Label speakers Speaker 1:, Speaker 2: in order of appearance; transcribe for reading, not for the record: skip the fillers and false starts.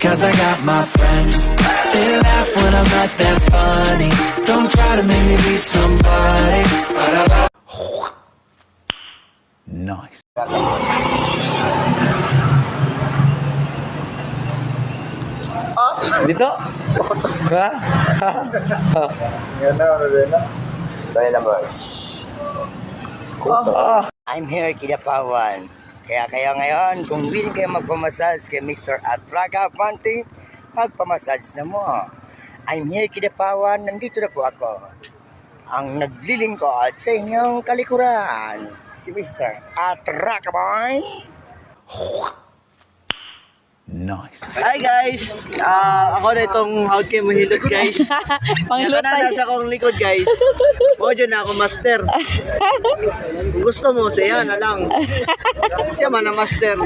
Speaker 1: 'cause I got my friends. They laugh when I'm not that funny. Don't try to make me be somebody.
Speaker 2: Nice. Dito? Ha?
Speaker 3: Dahil lang boys. I'm here Kidapawan. Kaya ngayon, kung willing kayo magpamassage kay Mr. Atraga Panty, magpamassage na mo. I'm here Kidapawan, nandito na po ako. Ang naglilingkod sa inyong kalikuran, si Mr. Atraga Boy.
Speaker 2: Nice.
Speaker 4: Hi guys! Ako na itong How Can Mahilot guys.
Speaker 5: Panghilot
Speaker 4: Yan ka na nasa akong likod guys. O dyan na ako master. Kung gusto mo, siya na lang. Siya man ang master.